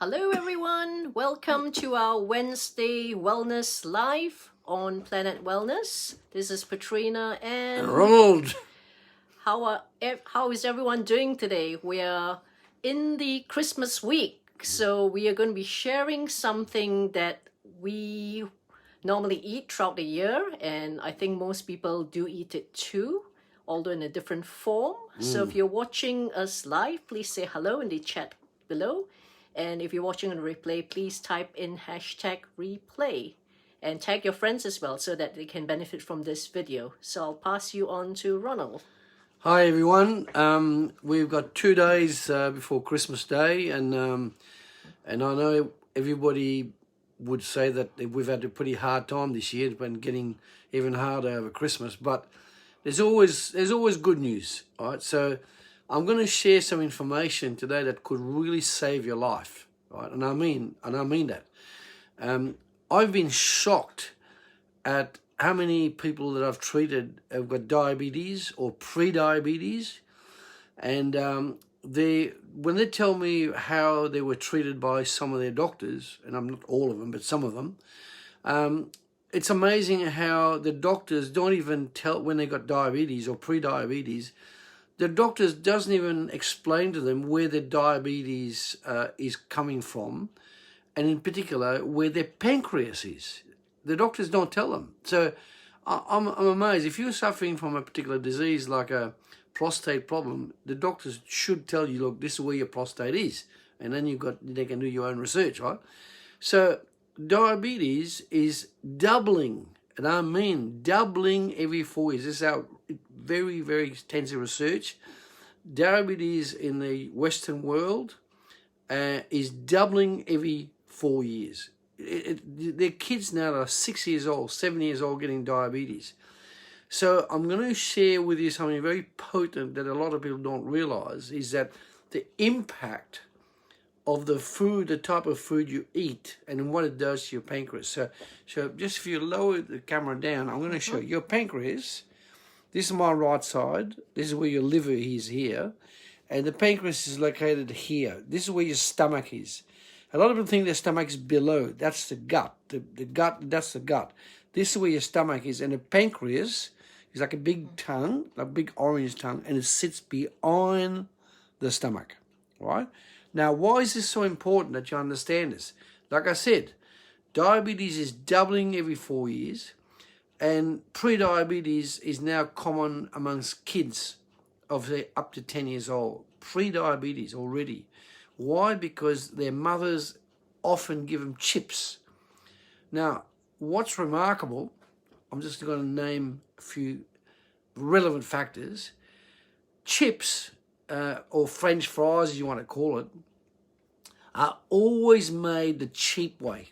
Hello everyone, welcome to our Wednesday Wellness Live on Planet Wellness. This is Patrina and Ronald. how is everyone doing today? We are in the Christmas week, so we are going to be sharing something that we normally eat throughout the year, and I think most people do eat it too, although in a different form. So if you're watching us live, please say hello in the chat below. And if you're watching on replay, please type in #replay and tag your friends as well so that they can benefit from this video. So I'll pass you on to Ronald. Hi everyone. We've got 2 days before Christmas Day, and I know everybody would say that we've had a pretty hard time this year. It's been getting even harder over Christmas, but there's always good news, all right? So I'm going to share some information today that could really save your life, right? And I mean that. I've been shocked at how many people that I've treated have got diabetes or pre-diabetes, and when they tell me how they were treated by some of their doctors, and I'm not all of them, but some of them, it's amazing how the doctors don't even tell when they got diabetes or pre-diabetes. The doctors doesn't even explain to them where their diabetes is coming from, and in particular where their pancreas is. The doctors don't tell them. So I'm amazed. If you're suffering from a particular disease like a prostate problem, the doctors should tell you, look, this is where your prostate is, and then they can do your own research, right? So diabetes is doubling, and I mean doubling every 4 years. This is our very, very extensive research. Diabetes in the Western world is doubling every 4 years. There are kids now that are 6 years old, 7 years old getting diabetes. So I'm going to share with you something very potent that a lot of people don't realize, is that the impact of the food, the type of food you eat, and what it does to your pancreas. So just if you lower the camera down, I'm going to show you your pancreas. This is my right side. This is where your liver is here. And the pancreas is located here. This is where your stomach is. A lot of people think their stomach is below. That's the gut. The gut, that's the gut. This is where your stomach is. And the pancreas is like a big tongue, like a big orange tongue, and it sits behind the stomach, right? Now, why is this so important that you understand this? Like I said, diabetes is doubling every 4 years. And pre-diabetes is now common amongst kids of say up to 10 years old. Pre-diabetes already. Why? Because their mothers often give them chips. Now, what's remarkable, I'm just going to name a few relevant factors. Chips, or French fries as you want to call it, are always made the cheap way,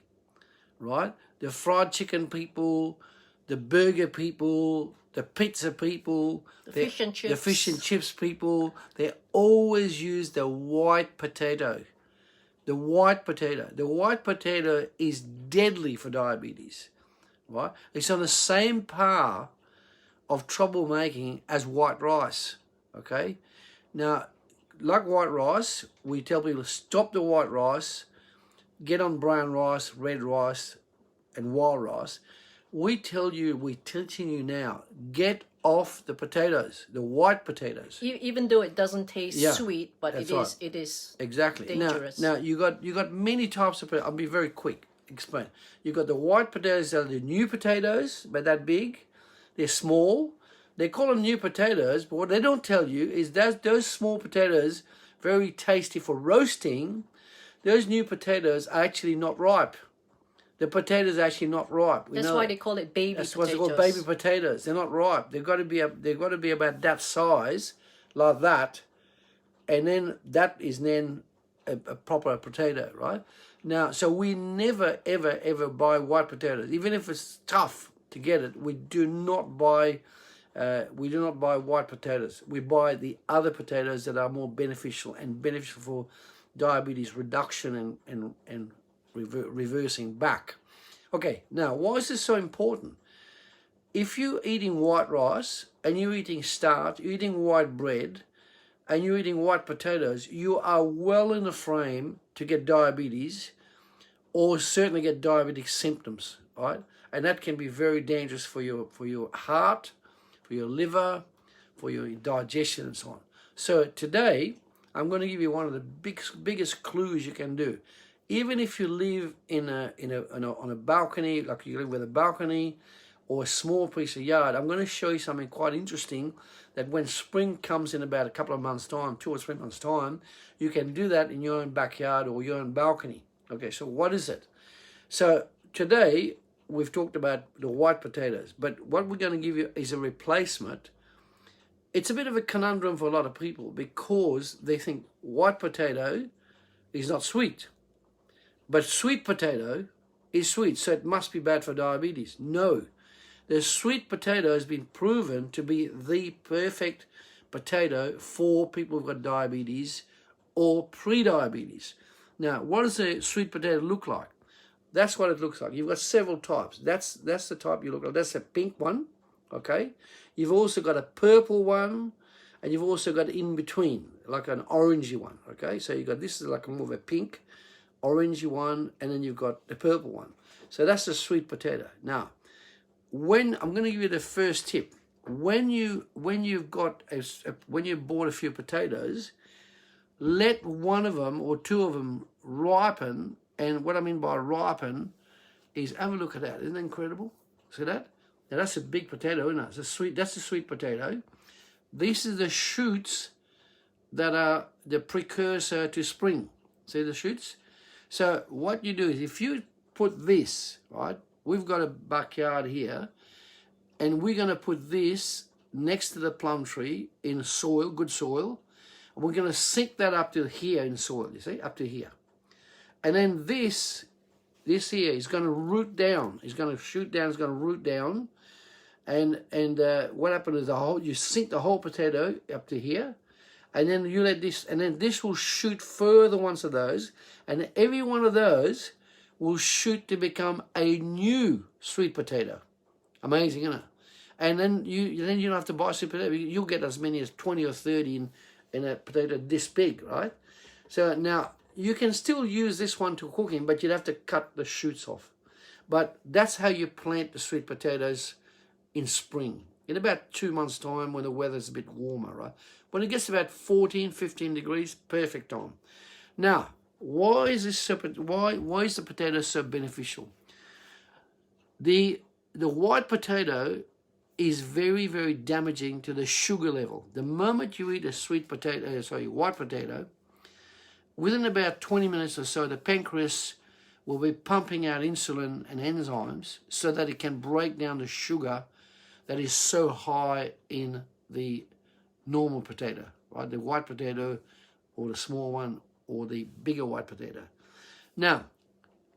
right? The fried chicken people, the burger people, the pizza people, The fish and chips people, they always use the white potato. The white potato. The white potato is deadly for diabetes, right? It's on the same par of troublemaking as white rice, okay? Now, like white rice, we tell people stop the white rice, get on brown rice, red rice, and wild rice. We're teaching you now, get off the potatoes, the white potatoes. Even though it doesn't taste sweet, but it is exactly dangerous. Now you got many types of potatoes. I'll be very quick. Explain. You got the white potatoes that are the new potatoes, but that big. They're small. They call them new potatoes, but what they don't tell you is that those small potatoes, very tasty for roasting. Those new potatoes are actually not ripe. The potatoes are actually not ripe. That's why they call it baby potatoes. That's why they're called baby potatoes. They're not ripe. They've got to be about that size, like that, and then that is then a proper potato, right? Now, so we never ever buy white potatoes, even if it's tough to get it. We do not buy white potatoes. We buy the other potatoes that are more beneficial for diabetes reduction and reversing back. Okay, now why is this so important? If you're eating white rice and you're eating starch, you're eating white bread, and you're eating white potatoes, you are well in the frame to get diabetes, or certainly get diabetic symptoms, right? And that can be very dangerous for your heart, for your liver, for your digestion and so on. So today, I'm going to give you one of the biggest clues you can do. Even if you live on a balcony, like you live with a balcony or a small piece of yard, I'm going to show you something quite interesting that when spring comes in about a couple of months' time, 2 or 3 months' time, you can do that in your own backyard or your own balcony. Okay, so what is it? So today, we've talked about the white potatoes, but what we're going to give you is a replacement. It's a bit of a conundrum for a lot of people because they think white potato is not sweet, but sweet potato is sweet, so it must be bad for diabetes. No, the sweet potato has been proven to be the perfect potato for people who've got diabetes or pre-diabetes. Now, what does a sweet potato look like? That's what it looks like. You've got several types. That's the type you look like. That's a pink one, okay? You've also got a purple one, and you've also got in between, like an orangey one, okay? So you've got, this is like more of a pink, orangey one, and then you've got the purple one. So that's the sweet potato. Now, I'm going to give you the first tip. When you've bought a few potatoes, let one of them or two of them ripen. And what I mean by ripen is, have a look at that. Isn't that incredible? See that? Now that's a big potato, isn't it? That's a sweet potato. These are the shoots that are the precursor to spring. See the shoots? So what you do is, if you put this, right, we've got a backyard here, and we're going to put this next to the plum tree in soil, good soil, and we're going to sink that up to here in soil, you see, up to here. And then this here is going to root down. It's going to shoot down. It's going to root down. And what happens is you sink the whole potato up to here, and then you let this, and then this will shoot further ones of those, and every one of those will shoot to become a new sweet potato. Amazing, isn't it? And then you don't have to buy sweet potato. You'll get as many as 20 or 30 in a potato this big, right? So now, you can still use this one to cook in, but you'd have to cut the shoots off. But that's how you plant the sweet potatoes in spring. In about 2 months' time, when the weather's a bit warmer, right? When it gets about 14, 15 degrees, perfect time. Now, why is the potato so beneficial? The white potato is very, very damaging to the sugar level. The moment you eat a white potato, within about 20 minutes or so, the pancreas will be pumping out insulin and enzymes so that it can break down the sugar that is so high in the normal potato, right? The white potato, or the small one, or the bigger white potato. Now,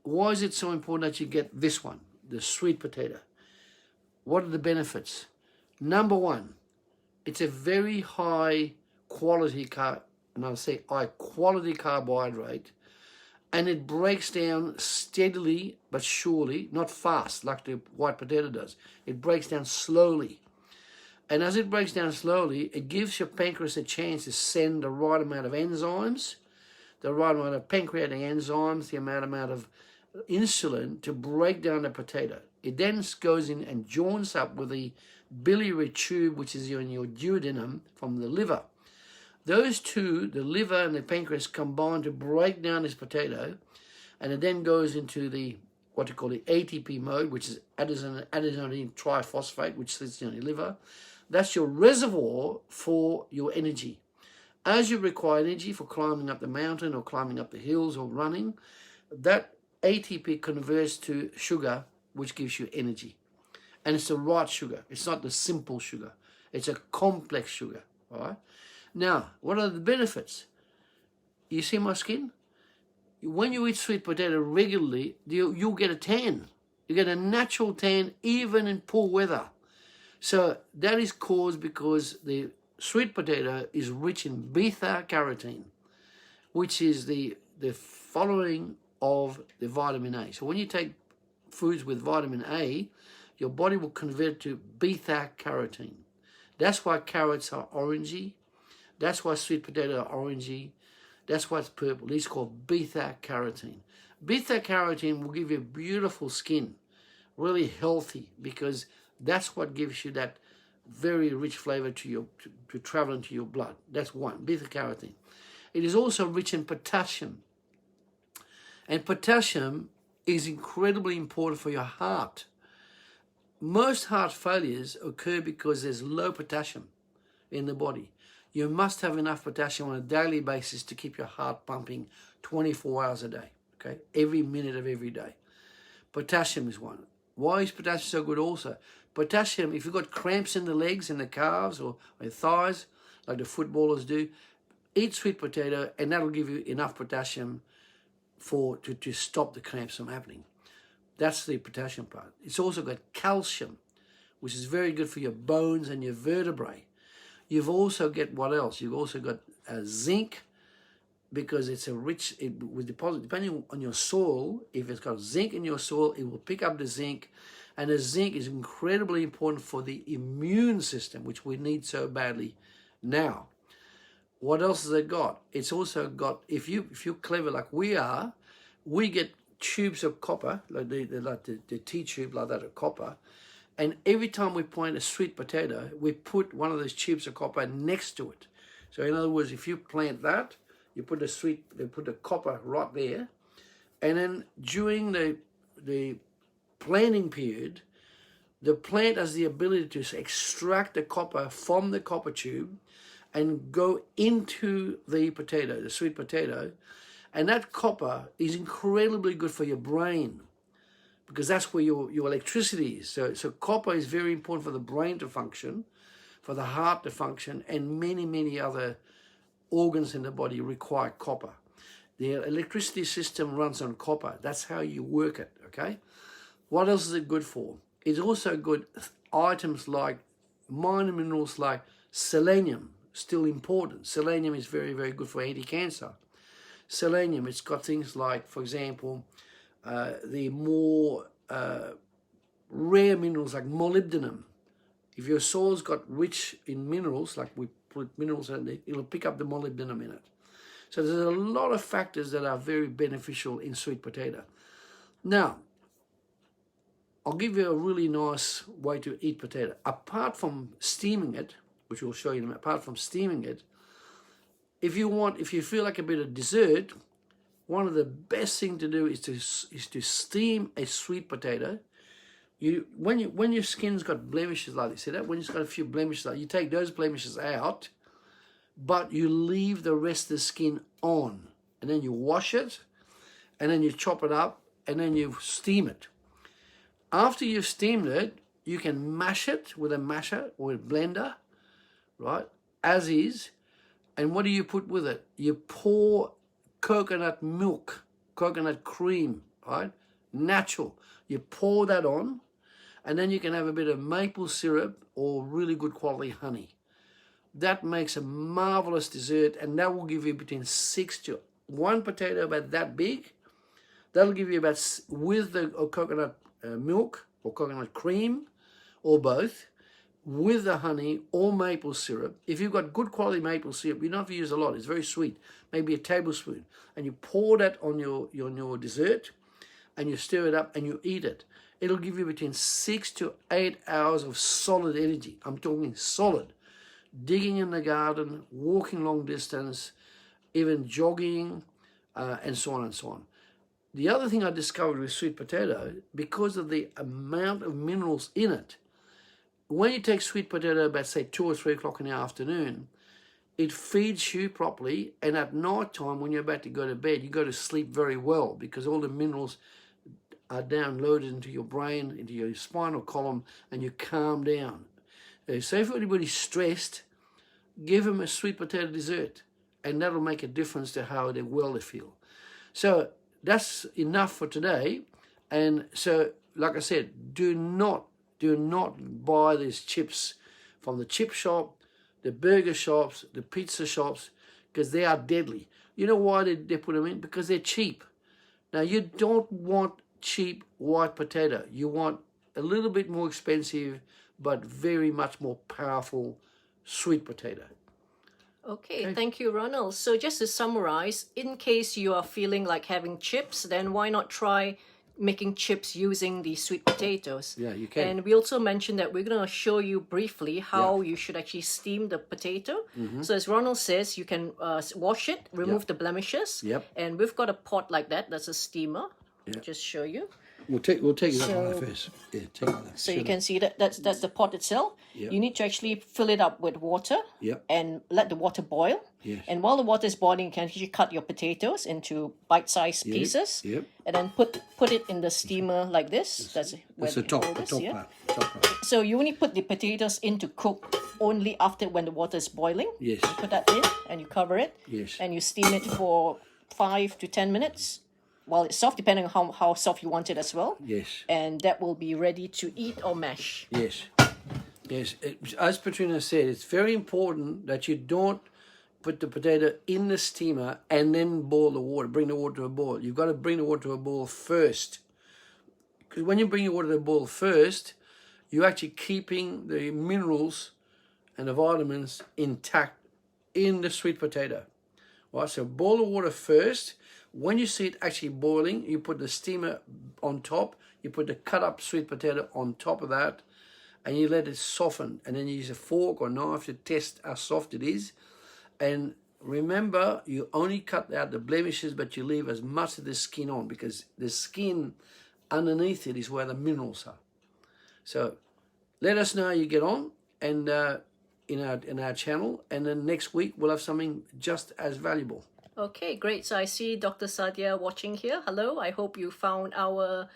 why is it so important that you get this one, the sweet potato? What are the benefits? Number one, it's a very high quality high-quality carbohydrate, and it breaks down steadily but surely, not fast like the white potato does. It breaks down slowly. And as it breaks down slowly, it gives your pancreas a chance to send the right amount of enzymes, the right amount of pancreatic enzymes, the amount of insulin to break down the potato. It then goes in and joins up with the biliary tube, which is in your duodenum from the liver. Those two, the liver and the pancreas, combine to break down this potato, and it then goes into what you call the ATP mode, which is adenosine triphosphate, which sits in your liver. That's your reservoir for your energy. As you require energy for climbing up the mountain or climbing up the hills or running, that ATP converts to sugar, which gives you energy. And it's the right sugar. It's not the simple sugar. It's a complex sugar, all right? Now, what are the benefits? You see my skin? When you eat sweet potato regularly, you'll get a tan. You get a natural tan even in poor weather. So that is caused because the sweet potato is rich in beta-carotene, which is the following of the vitamin A. So when you take foods with vitamin A, your body will convert to beta-carotene. That's why carrots are orangey. That's why sweet potato are orangey. That's why it's purple. It's called beta-carotene. Beta-carotene will give you beautiful skin, really healthy, because that's what gives you that very rich flavor to travel into your blood. That's one, beta-carotene. It is also rich in potassium. And potassium is incredibly important for your heart. Most heart failures occur because there's low potassium in the body. You must have enough potassium on a daily basis to keep your heart pumping 24 hours a day, okay? Every minute of every day. Potassium is one. Why is potassium so good also? Potassium, if you've got cramps in the legs, in the calves or thighs, like the footballers do, eat sweet potato and that'll give you enough potassium to stop the cramps from happening. That's the potassium part. It's also got calcium, which is very good for your bones and your vertebrae. You've also got what else? You've also got zinc, because it's a rich, with deposit, depending on your soil, if it's got zinc in your soil, it will pick up the zinc. And the zinc is incredibly important for the immune system, which we need so badly now. What else has it got? It's also got, if you're clever like we are, we get tubes of copper, like the tea tube like that of copper, and every time we plant a sweet potato, we put one of those tubes of copper next to it. So in other words, if you plant that, you put the copper right there, and then during the planting period, the plant has the ability to extract the copper from the copper tube and go into the potato, the sweet potato, and that copper is incredibly good for your brain, because that's where your electricity is. So copper is very important for the brain to function, for the heart to function, and many, many other organs in the body require copper. The electricity system runs on copper. That's how you work it, okay? What else is it good for? It's also good items like minor minerals like selenium, still important. Selenium is very, very good for anti-cancer. Selenium, it's got things like, for example, the more rare minerals like molybdenum. If your soil's got rich in minerals, like we put minerals in there, it'll pick up the molybdenum in it. So there's a lot of factors that are very beneficial in sweet potato. Now, I'll give you a really nice way to eat potato. Apart from steaming it, which we'll show you, apart from steaming it, if you feel like a bit of dessert, one of the best things to do is to steam a sweet potato. When your skin's got blemishes like this, see that? When it's got a few blemishes like, you take those blemishes out, but you leave the rest of the skin on, and then you wash it, and then you chop it up, and then you steam it. After you've steamed it, you can mash it with a masher or a blender, right, as is. And what do you put with it? You pour coconut milk, coconut cream, right, natural. You pour that on, and then you can have a bit of maple syrup or really good quality honey. That makes a marvelous dessert, and that will give you between 6 to one potato about that big. That'll give you about, with the coconut milk or coconut cream or both, with the honey or maple syrup. If you've got good quality maple syrup, you don't have to use a lot. It's very sweet, maybe a tablespoon, and you pour that on your dessert, and you stir it up and you eat it. It'll give you between 6 to 8 hours of solid energy. I'm talking solid. Digging in the garden, walking long distance, even jogging, and so on and so on. The other thing I discovered with sweet potato, because of the amount of minerals in it, when you take sweet potato about, say, 2 or 3 o'clock in the afternoon, it feeds you properly, and at night time, when you're about to go to bed, you go to sleep very well, because all the minerals are downloaded into your brain, into your spinal column, and you calm down. So if anybody's stressed, give them a sweet potato dessert, and that'll make a difference to how well they feel. So that's enough for today. And so, like I said, do not buy these chips from the chip shop, the burger shops, the pizza shops, because they are deadly. You know why they put them in? Because they're cheap. Now, you don't want cheap white potato. You want a little bit more expensive, but very much more powerful sweet potato. Okay, thank you, Ronald. So just to summarize, in case you are feeling like having chips, then why not try making chips using the sweet potatoes? Yeah, you can. And we also mentioned that we're going to show you briefly how you should actually steam the potato. So as Ronald says, you can wash it, remove the blemishes. Yep. And we've got a pot like that. That's a steamer. Yep. Just show you. We'll take it up first. Yeah, take it up. So you can see that's the pot itself. Yep. You need to actually fill it up with water Yep. and let the water boil. Yes. And while the water is boiling, you can actually cut your potatoes into bite-sized pieces. Yep. And then put it in the steamer like this. That's where the top, hold the this, top yeah? part. Top part. So you only put the potatoes in to cook only after when the water is boiling. Yes. You put that in and you cover it. Yes. And you steam it for 5 to 10 minutes. While it's soft, depending on how soft you want it as well. Yes. And that will be ready to eat or mash. Yes. Yes. As Patrina said, it's very important that you don't put the potato in the steamer and then boil the water, bring the water to a boil. You've got to bring the water to a boil first. Because when you bring the water to a boil first, you're actually keeping the minerals and the vitamins intact in the sweet potato. Right, so boil the water first. When you see it actually boiling, you put the steamer on top, you put the cut up sweet potato on top of that, and you let it soften. And then you use a fork or knife to test how soft it is. And remember, you only cut out the blemishes, but you leave as much of the skin on, because the skin underneath it is where the minerals are. So let us know how you get on, and in our channel, and then next week we'll have something just as valuable. Okay, great. So I see Dr. Sadia watching here. Hello. I hope you found our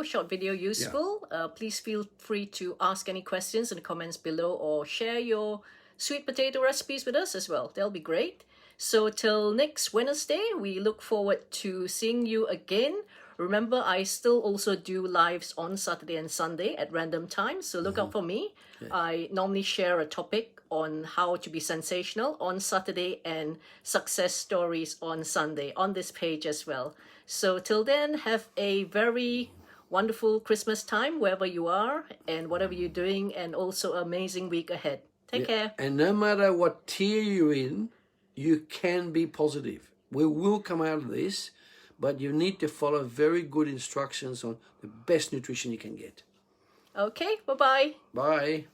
short video useful. Please feel free to ask any questions in the comments below, or share your sweet potato recipes with us as well. They'll be great. So till next Wednesday, we look forward to seeing you again. Remember, I still also do lives on Saturday and Sunday at random times, so look out for me. I normally share a topic on how to be sensational on Saturday and success stories on Sunday on this page as well. So till then, have a very wonderful Christmas time wherever you are and whatever you're doing, and also an amazing week ahead. Take care. And no matter what tier you're in, you can be positive. We will come out of this, but you need to follow very good instructions on the best nutrition you can get. Okay, bye-bye. Bye.